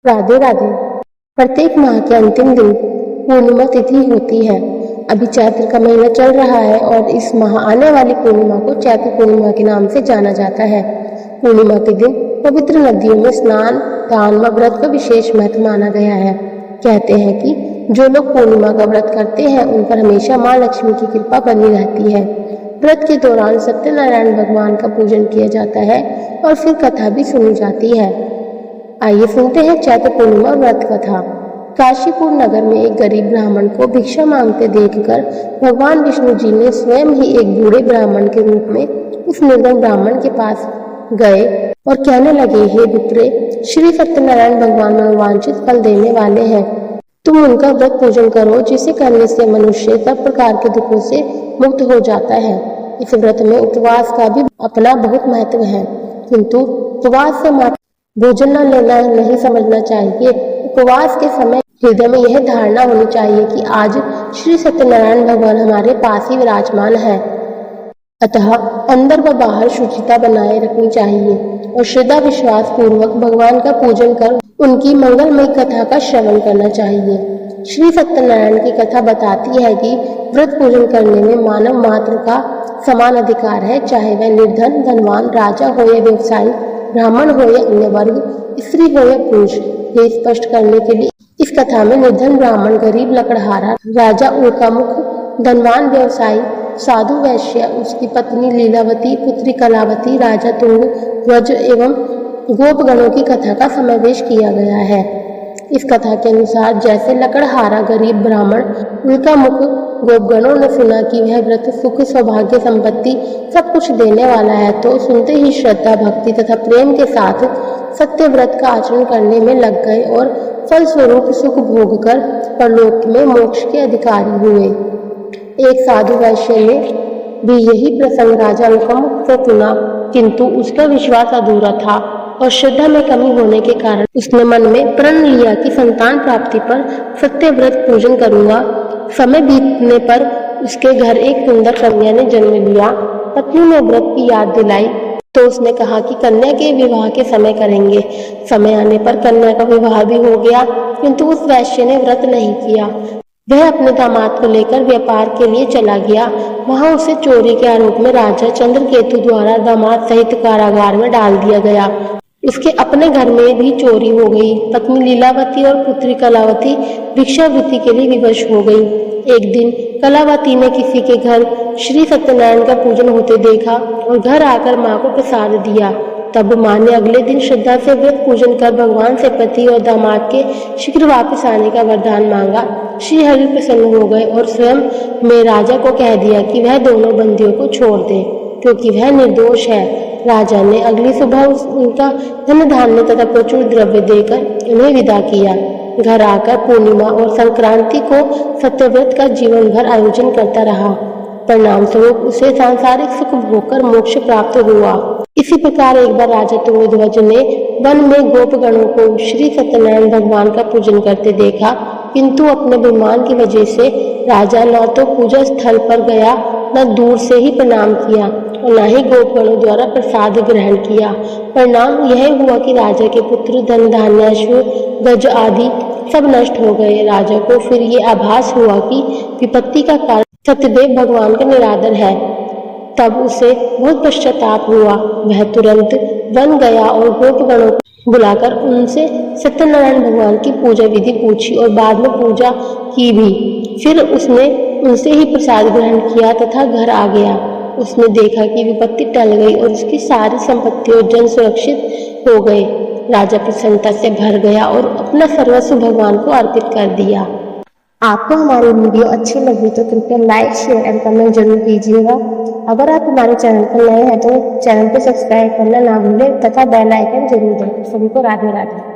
राधे राधे। प्रत्येक माह के अंतिम दिन पूर्णिमा तिथि होती है। अभी चैत्र का महीना चल रहा है और इस माह आने वाली पूर्णिमा को चैत्र पूर्णिमा के नाम से जाना जाता है। पूर्णिमा के दिन पवित्र नदियों में स्नान, दान व व्रत का विशेष महत्व माना गया है। कहते हैं कि जो लोग पूर्णिमा का व्रत करते हैं उन पर हमेशा माँ लक्ष्मी की कृपा बनी रहती है। व्रत के दौरान सत्यनारायण भगवान का पूजन किया जाता है और फिर कथा भी सुनी जाती है। आइए सुनते हैं चैत्र पूर्णिमा व्रत कथा। काशीपुर नगर में एक गरीब ब्राह्मण को भिक्षा मांगते देखकर भगवान विष्णु जी ने स्वयं ही एक बूढ़े ब्राह्मण के रूप में उस निर्धन ब्राह्मण के पास गए और कहने लगे, हे विप्रे, श्री सत्यनारायण भगवान मनोवांछित फल देने वाले हैं। तुम उनका व्रत पूजन करो, जिसे करने से मनुष्य सब प्रकार के दुखों से मुक्त हो जाता है। इस व्रत में उपवास का भी अपना बहुत महत्व है, किंतु उपवास से मात्र भोजन न लेना नहीं समझना चाहिए। उपवास के समय हृदय में यह धारणा होनी चाहिए कि आज श्री सत्यनारायण भगवान हमारे पास ही विराजमान है। अतः अंदर व बाहर शुचिता बनाए रखनी चाहिए और श्रद्धा विश्वास पूर्वक भगवान का पूजन कर उनकी मंगलमय कथा का श्रवण करना चाहिए। श्री सत्यनारायण की कथा बताती है कि व्रत पूजन करने में मानव मात्र का समान अधिकार है, चाहे वह निर्धन, धनवान, राजा हो या व्यवसायी, ब्राह्मण हो या अन्य वर्ग, स्त्री हो या पुरुष। ये स्पष्ट करने के लिए इस कथा में निर्धन ब्राह्मण, गरीब लकड़हारा, राजा उल्कामुख, धनवान व्यवसायी, साधु वैश्य, उसकी पत्नी लीलावती, पुत्री कलावती, राजा तुंग, व्रज एवं गोपगणों की कथा का समावेश किया गया है। इस कथा के अनुसार जैसे लकड़हारा गरीब ब्राह्मण, उल्कामुख गोपगणों ने सुना कि वह व्रत सुख, सौभाग्य, संपत्ति सब कुछ देने वाला है, तो सुनते ही श्रद्धा, भक्ति तथा प्रेम के साथ सत्य व्रत का आचरण करने में लग गए और फलस्वरूप सुख भोग कर परलोक में मोक्ष के अधिकारी हुए। एक साधु वैश्य ने भी यही प्रसंग राजा उल्कामुख से सुना, किंतु उसका विश्वास अधूरा था और श्रद्धा में कमी होने के कारण उसने मन में प्रण लिया कि संतान प्राप्ति पर सत्य व्रत पूजन करूंगा। समय बीतने पर उसके घर एक सुंदर कन्या ने जन्म लिया। पत्नी ने व्रत की याद दिलाई तो उसने कहा कि कन्या के विवाह के समय करेंगे। समय आने पर कन्या का विवाह भी हो गया, किंतु उस वैश्य ने व्रत नहीं किया। वह अपने दामाद को लेकर व्यापार के लिए चला गया। वहां उसे चोरी के आरोप में राजा चंद्रकेतु द्वारा दामाद सहित कारागार में डाल दिया गया। उसके अपने घर में भी चोरी हो गई। पत्नी लीलावती और पुत्री कलावती भिक्षावृत्ति के लिए विवश हो गई। एक दिन कलावती ने किसी के घर श्री सत्यनारायण का पूजन होते देखा और घर आकर माँ को प्रसाद दिया। तब माँ ने अगले दिन श्रद्धा से व्रत पूजन कर भगवान से पति और दामाद के शीघ्र वापस आने का वरदान मांगा। श्री हरि प्रसन्न हो गए और स्वयं में राजा को कह दिया कि वह दोनों बंदियों को छोड़ दे, क्योंकि वह निर्दोष है। राजा ने अगली सुबह उनका धन धान्य तथा प्रचुर द्रव्य देकर उन्हें विदा किया। घर आकर पूर्णिमा और संक्रांति को सत्यव्रत का जीवन भर आयोजन करता रहा। परिणाम स्वरूप उसे सांसारिक सुख भोगकर मोक्ष प्राप्त हुआ। इसी प्रकार एक बार राजा तुंगध्वज ने वन में गोपगणों को श्री सत्यनारायण भगवान का पूजन करते देखा, किंतु अपने अभिमान की वजह से राजा न तो पूजा स्थल पर गया, न दूर से ही प्रणाम किया और न ही गोपगणों द्वारा प्रसाद ग्रहण किया। परिणाम यह हुआ कि राजा के पुत्र, धन धान्य, अश्व, गज आदि सब नष्ट हो गए। राजा को फिर ये आभास हुआ कि विपत्ति का कारण सत्यदेव भगवान का निरादर है। तब उसे बहुत पश्चाताप हुआ। वह तुरंत वन गया और गोपगणों को बुलाकर उनसे सत्यनारायण भगवान की पूजा विधि पूछी और बाद में पूजा की भी। फिर उसने उनसे ही प्रसाद ग्रहण किया तथा घर आ गया। उसने देखा कि विपत्ति टल गई और उसकी सारी संपत्ति और जन सुरक्षित हो गए। राजा प्रसन्नता से भर गया और अपना सर्वस्व भगवान को अर्पित कर दिया। आपको हमारी वीडियो अच्छी लगी तो कृपया लाइक, शेयर एंड कमेंट जरूर कीजिएगा। अगर आप हमारे चैनल पर नए हैं तो चैनल को सब्सक्राइब करना ना भूलें तथा बेल आइकन जरूर दबाएं। सभी को राधे राधे।